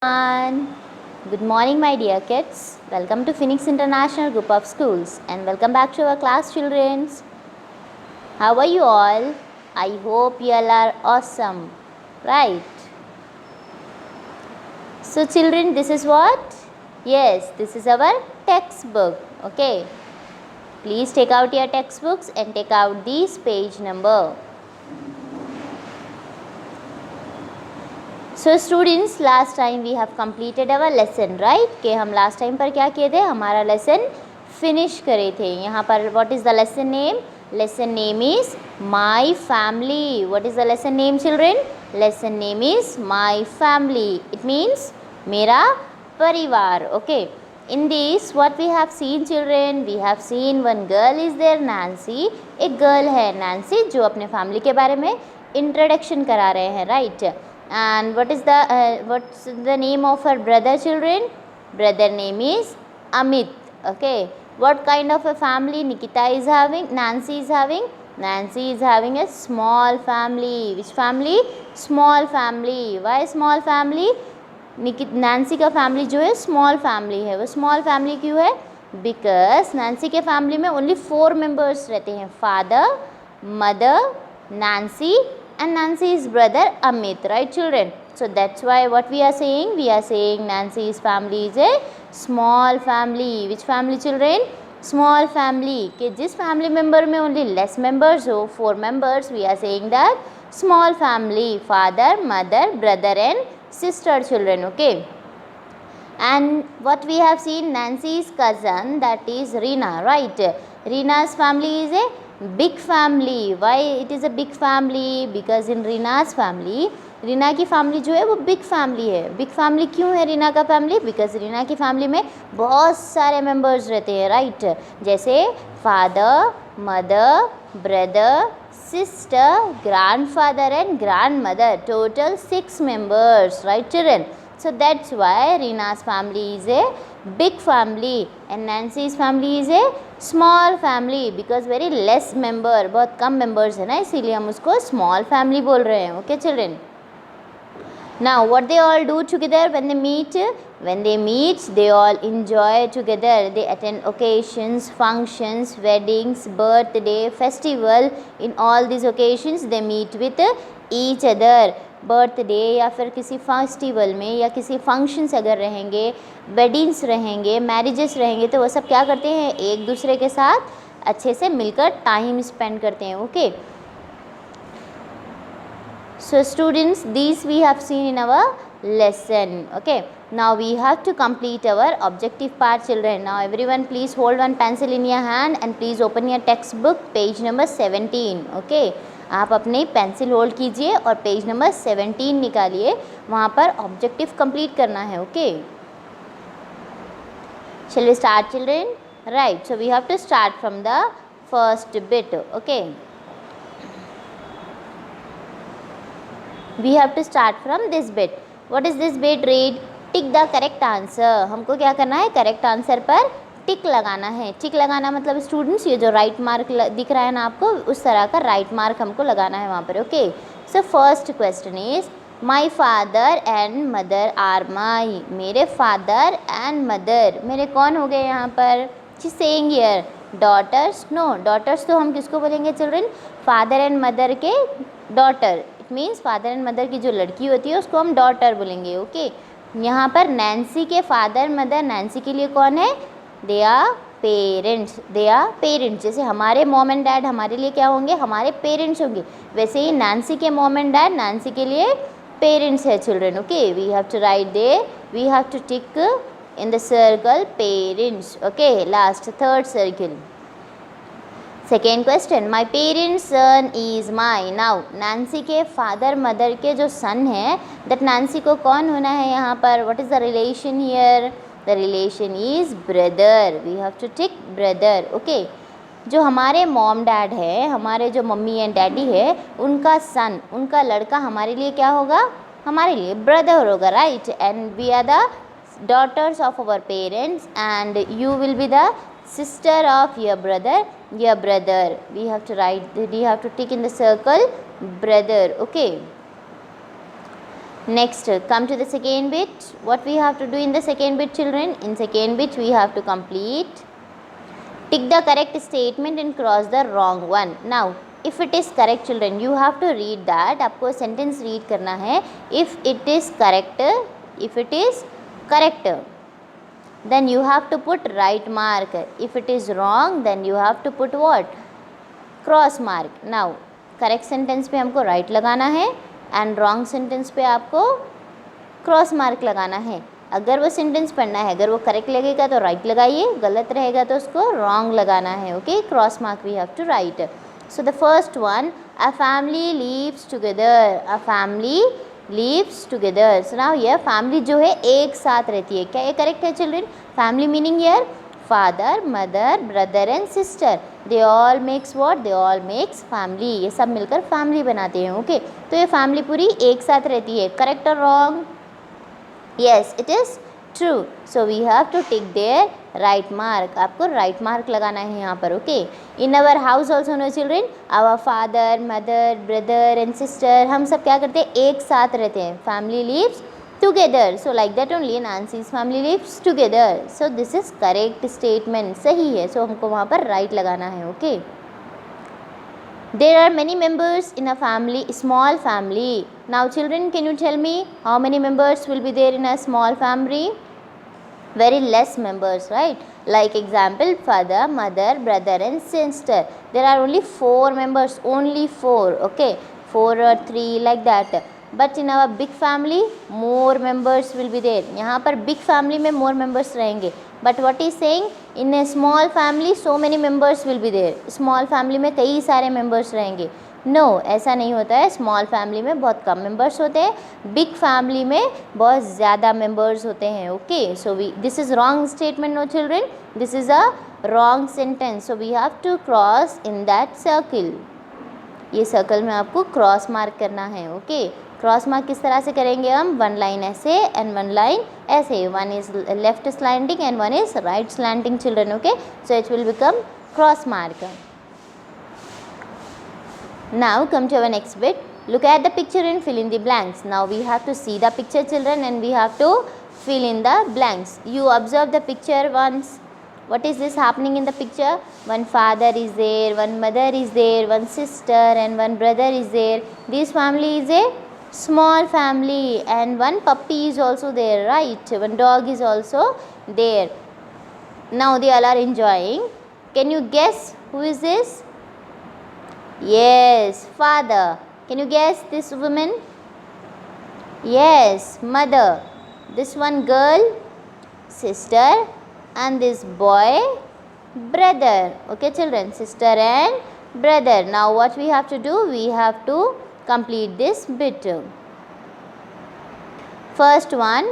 everyone. Good morning, my dear kids. Welcome to Phoenix International Group of Schools and welcome back to our class, children. How are you all? I hope you all are awesome, right? So, children, this is what? Yes, this is our textbook. Okay. Please take out your textbooks and take out this page number. So students, last time we have completed our lesson, right? कि हम last time पर क्या किए थे, हमारा lesson finish करे थे. यहाँ पर what is the lesson name? Lesson name is my family. What is the lesson name children? Lesson name is my family. It means मेरा परिवार. Okay. In this what we have seen children? We have seen one girl is there, Nancy. एक girl है Nancy जो अपने family के बारे में introduction करा रहे हैं, right? And what's the name of her brother, children? Brother name is Amit. Okay. What kind of a family Nikita is having? Nancy is having? Nancy is having a small family. Which family? Small family. Why small family? Nancy का family जो है small family है. वो small family क्यों है? Because Nancy के family में only 4 members रहते हैं. Father, mother, Nancy and Nancy's brother Amit, right children? So that's why what we are saying? We are saying Nancy's family is a small family. Which family children? Small family. कि जिस family member में only less members हो, 4 members, we are saying that small family. Father, mother, brother and sister children. Okay. And what we have seen, Nancy's cousin, that is Rina, right? Rina's family is a big family. Why it is a big family? Because in Rina's family, Reena की family जो है वो big family है. Big family क्यों है रीना का family? Because Reena की family में बहुत सारे मेंबर्स रहते हैं, राइट? जैसे father, mother, brother, sister, grandfather and grandmother. Total 6 members, right children? So that's why Rina's family is a big family and Nancy's family is a small family because very less member, बहुत कम members है ना, इसीलिए हम उसको small family बोल रहे हैं. Okay children? Now what they all do together when they meet? When they meet, they all enjoy together. They attend occasions, functions, weddings, birthday, festival. In all these occasions, they meet with each other. Birthday या फिर किसी festival में या किसी functions अगर रहेंगे, weddings रहेंगे, marriages रहेंगे, तो वो सब क्या करते हैं? एक दूसरे के साथ अच्छे से मिलकर टाइम स्पेंड करते हैं. Okay. So students, these we have seen in our lesson. Okay. Now we have to complete our objective part children. Now everyone please hold one pencil in your hand and please open your textbook page number 17. Okay. आप अपनी pencil hold कीजिए और page number 17 निकालिए. वहाँ पर objective complete करना है. Okay. Shall we start children? Right. So we have to start from the first bit. Okay. We have to start from this bit. What is this bit? Read. Tick the correct answer. हमको क्या करना है? Correct answer पर टिक लगाना है. टिक लगाना मतलब students ये जो राइट मार्क दिख रहा है ना आपको, उस तरह का राइट मार्क हमको लगाना है वहाँ पर. Okay. So first question is my father and mother are my. मेरे फादर एंड मदर, मेरे कौन हो गए यहाँ पर? She saying here daughters. No, daughters तो हम किसको बोलेंगे चिल्ड्रन? फादर एंड मदर के daughter. It means father and mother की जो लड़की होती है उसको हम डॉटर बोलेंगे. ओके. यहाँ पर नैन्सी के फादर मदर, नैन्सी के लिए कौन है? They are parents. They are parents. जैसे हमारे मॉम एंड डैड हमारे लिए क्या होंगे? हमारे पेरेंट्स होंगे. वैसे ही नैन्सी के मॉम एंड डैड नैन्सी के लिए पेरेंट्स है children. Okay. We have to write they, we have to tick in the circle parents. Okay. Last third circle. Second question, my parents son is my. Now Nancy के father mother के जो सन है, that Nancy को कौन होना है यहाँ पर? What is the relation here? The relation is brother. We have to tick brother. Okay. जो हमारे मॉम डैड है, हमारे जो मम्मी एंड डैडी है, उनका सन, उनका लड़का हमारे लिए क्या होगा? हमारे लिए ब्रदर होगा, right? And we are the daughters of our parents and you will be the sister of your brother. Your brother, we have to write, we have to tick in the circle brother. Okay. Next, come to the second bit. What we have to do in the second bit, children? In second bit, we have to complete. Tick the correct statement and cross the wrong one. Now, if it is correct, children, you have to read that. आपको sentence read करना है. If it is correct, then you have to put right mark. If it is wrong, then you have to put what? Cross mark. Now, correct sentence पे हमको right लगाना है and wrong sentence पे आपको cross mark लगाना है. अगर वो सेंटेंस पढ़ना है, अगर वो करेक्ट लगेगा तो राइट लगाइए, गलत रहेगा तो उसको रॉन्ग लगाना है. Okay, cross mark we have to write. So the first one, a family lives together. A family lives together. So now ये फैमिली जो है एक साथ रहती है. क्या ये करेक्ट है children? Family meaning here father, mother, brother and sister. They all makes what? They all makes family. ये सब मिलकर फैमिली बनाते हैं. ओके, तो ये फैमिली पूरी एक साथ रहती है. करेक्ट और wrong? Yes, it is true. So we have to tick there right mark. आपको right mark लगाना है यहाँ पर. Okay. In our house also, no children, our father, mother, brother and sister, हम सब क्या करते हैं? एक साथ रहते हैं. Family lives together. So like that only Nancy's family lives together. So this is correct statement. सही है. So हमको वहाँ पर right लगाना है. Okay. There are many members in a family, small family. Now children, can you tell me how many members will be there in a small family? Very less members, right? Like example, father, mother, brother and sister. There are only 4 members, only 4, okay? 4 or 3 like that. But in our big family, more members will be there. यहाँ पर big family में more members रहेंगे. But what is saying? In a small family, so many members will be there. Small family में कई सारे members रहेंगे. No, ऐसा नहीं होता है. Small family में बहुत कम members होते हैं. Big family में बहुत ज़्यादा members होते हैं. Okay, so this is wrong statement, no children. This is a wrong sentence. So we have to cross in that circle. ये सर्कल में आपको क्रॉस मार्क करना है. ओके, क्रॉस मार्क किस तरह से करेंगे हम? 1 लाइन ऐसे एंड 1 लाइन ऐसे. 1 is left slanting and 1 is right slanting children. Okay, so it will become cross mark. Now come to our next bit. Look at the picture and fill in the blanks. Now we have to see the picture, children, and we have to fill in the blanks. You observe the picture once. What is this happening in the picture? One father is there, one mother is there, one sister and one brother is there. This family is a small family and one puppy is also there, right? One dog is also there. Now they all are enjoying. Can you guess who is this? Yes, father. Can you guess this woman? Yes, mother. This one girl, sister, and this boy, brother. Okay children, sister and brother. Now what we have to do? We have to complete this bit. First one,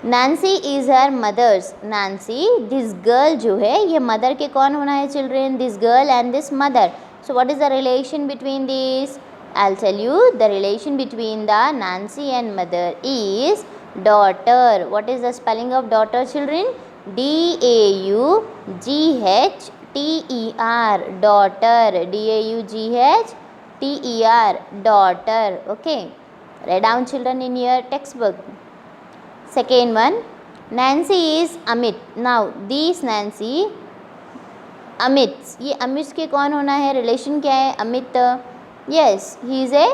Nancy is her mother's. Nancy, this girl जो है ये mother के कौन होना है children? This girl and this mother. So what is the relation between these? I'll tell you. The relation between the Nancy and mother is daughter. What is the spelling of daughter children? DAUGHTER. Daughter. DAUGHTER. Daughter. Okay. Write down children in your textbook. Second one, Nancy is Amit. Now this Nancy, Amit. ये अमित के कौन होना है? Relation क्या है? Amit. Yes, he is a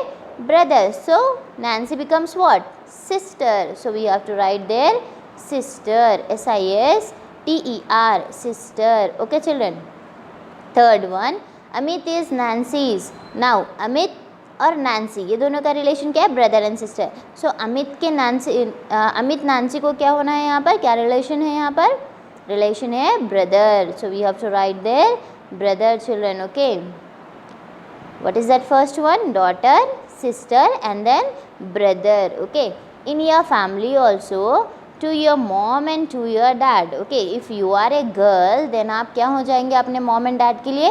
brother. So Nancy becomes what? Sister. So we have to write there sister. SISTER. Sister. Okay children. Third one, Amit is Nancy's. Now Amit और Nancy ये दोनों का रिलेशन क्या है? Brother and sister. So Amit Nancy को क्या होना है यहाँ पर? क्या रिलेशन है यहाँ पर? रिलेशन है brother. So we have to write there brother children. Okay, what is that first one? Daughter, sister and then brother. Okay, in your family also, to your mom and to your dad. Okay, if you are a girl then आप क्या हो जाएंगे अपने mom and dad के लिए?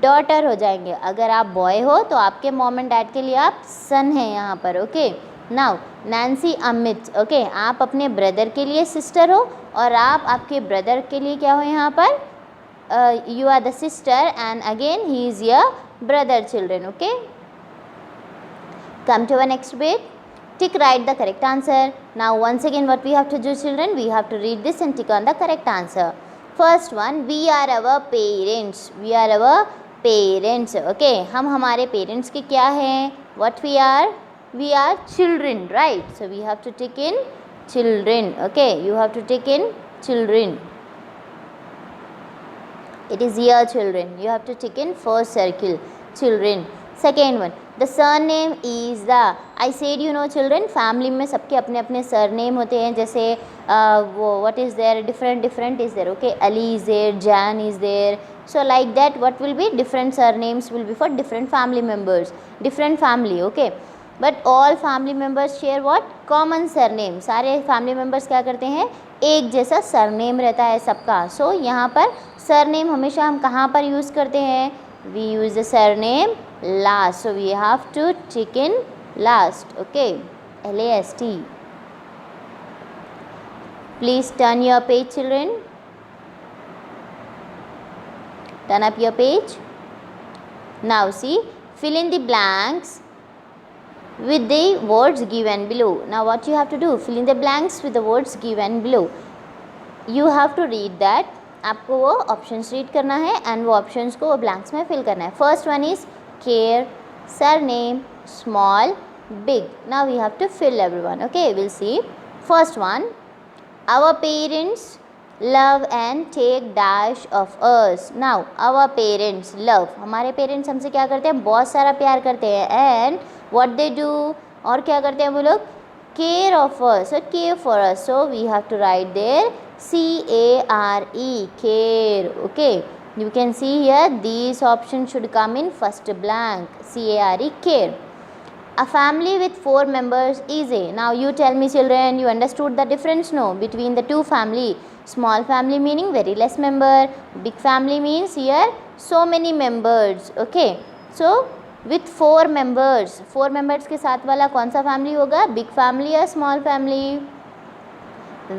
daughter हो जाएंगे. अगर आप boy हो तो आपके mom and dad के लिए आप son हैं यहाँ पर. Okay, now Nancy, Amit. Okay, आप अपने brother के लिए sister हो और आप आपके brother के लिए क्या हो यहाँ पर? You are the sister and again he is your brother children. Okay, come to our next bit. Tick right the correct answer. Now once again what we have to do children, we have to read this and tick on the correct answer. First one, we are our parents. We are our parents. Okay, हम हमारे parents के क्या हैं? What we are? We are children, right? So we have to tick in children. Okay, you have to tick in children. It is here children. You have to tick in first circle children. Second one, the surname is the. I said you know children, family में सबके अपने अपने surname होते हैं. जैसे वो what is there, different is there. Okay, Ali is there, Jan is there. So like that, what will be different surnames will be for different family members, different family. Okay, but all family members share what common surname. सारे family members क्या करते हैं, एक जैसा surname रहता है सबका. So यहाँ पर surname हमेशा हम कहाँ पर यूज़ करते हैं? We use the surname last, so we have to tick in last. Okay, last. Please turn your page children, turn up your page. Now see, fill in the blanks with the words given below. Now what you have to do, fill in the blanks with the words given below. You have to read that. आपको वो options read करना है and वो options को वो blanks में fill करना है. First one is care, surname, small, big. Now we have to fill everyone. Okay, will see. First one, our parents love and take dash of us. Now our parents love, हमारे parents हमसे क्या करते हैं, बहुत सारा प्यार करते हैं. एंड व्हाट दे डू, और क्या करते हैं वो लोग, care of us, care for us. So we have to write there C-A-R-E, care. Okay, you can see here these options should come in first blank. C-A-R-E, care. A family with 4 members is a. Now you tell me children, you understood the difference no between the two family? Small family meaning very less member, big family means here so many members. Okay, so with 4 members, 4 members के साथ वाला कौन सा family होगा, big family या small family?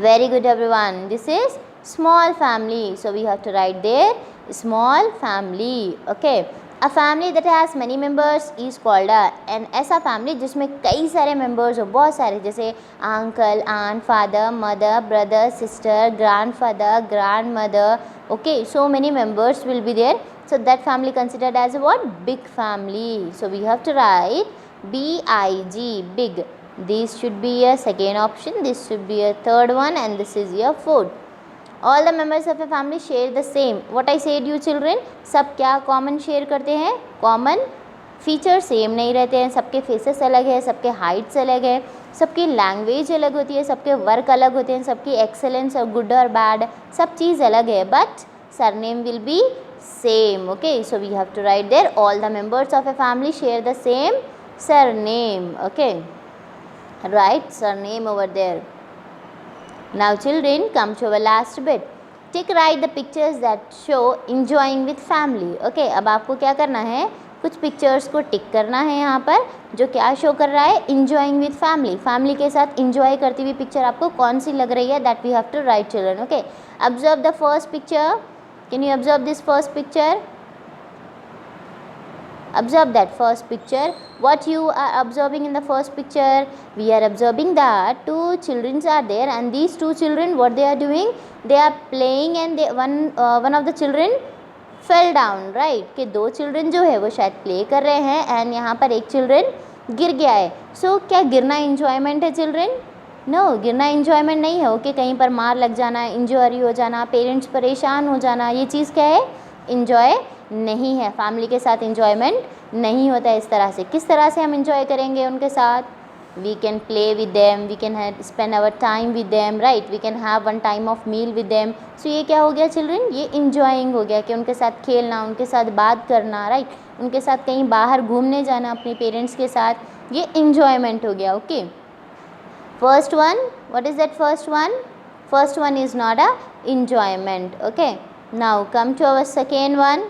Very good everyone, this is small family, so we have to write there small family. Okay, a family that has many members is called a. And ऐसा family जिसमें कई सारे members हो, बहुत सारे, जैसे uncle, aunt, father, mother, brother, sister, grandfather, grandmother. Okay, so many members will be there, so that family considered as a what, big family. So we have to write B-I-G, big. This should be a second option, this should be a third one, and this is your fourth. All the members of a family share the same. What I said you children, सब क्या common share करते हैं, common feature same नहीं रहते हैं. सबके faces अलग है, सबके heights अलग है, सबकी language अलग होती है, सबके work अलग होते हैं, सबकी excellence और good और bad सब चीज़ अलग है, but surname will be same. Okay, so we have to write there all the members of a family share the same surname. Okay, write surname over there. Now children, come to our last bit. Tick right the pictures that show enjoying with family. Okay, अब आपको क्या करना है, कुछ pictures को टिक करना है यहाँ पर, जो क्या शो कर रहा है, enjoying with family. फैमिली के साथ enjoy करती हुई पिक्चर आपको कौन सी लग रही है, that we have to write children. Okay, observe the first picture. Can you observe this first picture? Observe that first picture. What you are observing in the first picture? We are observing that 2 children are there, and these 2 children, what they are doing? They are playing, and they one of the children fell down, right? कि 2 children जो है वो शायद play कर रहे हैं, and यहाँ पर एक children गिर गया है. So क्या गिरना enjoyment है children? No, गिरना enjoyment नहीं है. Okay, कहीं पर मार लग जाना, इंजरी हो जाना, पेरेंट्स परेशान हो जाना, ये चीज़ क्या है, enjoy नहीं है. फैमिली के साथ enjoyment नहीं होता है इस तरह से. किस तरह से हम enjoy करेंगे उनके साथ? We can play with them, we can spend our time with them, right? We can have one time of meal with them. So ये क्या हो गया children? ये enjoying हो गया कि उनके साथ खेलना, उनके साथ बात करना, right? उनके साथ कहीं बाहर घूमने जाना अपने पेरेंट्स के साथ, ये enjoyment हो गया. Okay, first one, what is that first one? First one is not a enjoyment. Okay, now come to our second one.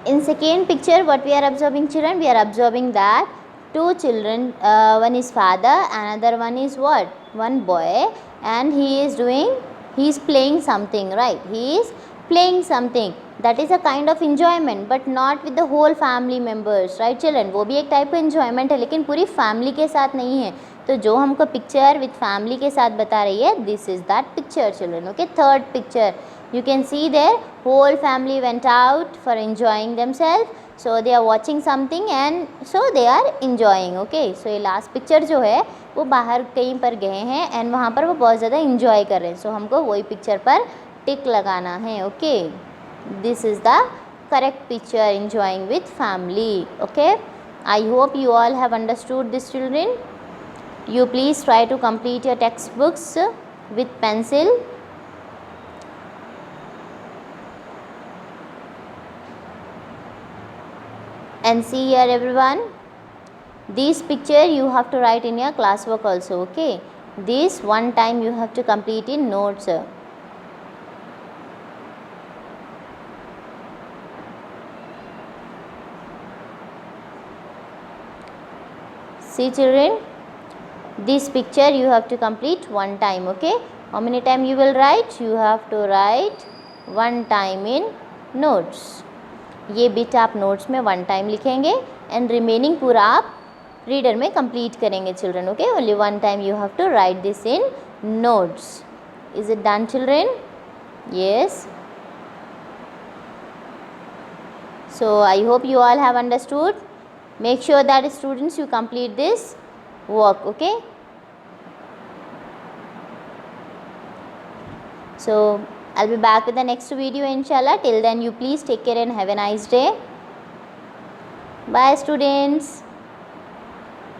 In second picture, what we are observing children? We are observing that 2 children, one is father, another one is what? One boy, and he is playing something, right? He is playing something, that is a kind of enjoyment but not with the whole family members, right children? वो भी एक type का enjoyment है लेकिन पूरी family के साथ नहीं है. तो जो हमको पिक्चर विथ फैमिली के साथ बता रही है, this is that picture children. Okay, third picture you can see their whole family went out for enjoying themselves, so they are watching something and so they are enjoying. okay, so ये last picture जो है वो बाहर कहीं पर गए हैं and वहाँ पर वो बहुत ज़्यादा enjoy कर रहे हैं. so हमको वही पिक्चर पर टिक लगाना है. Okay, this is the correct picture, enjoying with family. okay, I hope you all have understood this children. You please try to complete your textbooks with pencil. And see here everyone, this picture you have to write in your classwork also. okay, this one time you have to complete in notes. See children, this picture you have to complete one time. okay, how many time you will write? You have to write one time in notes. ये bit आप notes में one time लिखेंगे and remaining पूरा आप reader में complete करेंगे children. Okay, only one time you have to write this in notes. Is it done children? Yes. So I hope you all have understood. Make sure that students you complete this work. Okay, so I'll be back with the next video inshallah. Till then you please take care and have a nice day. Bye students.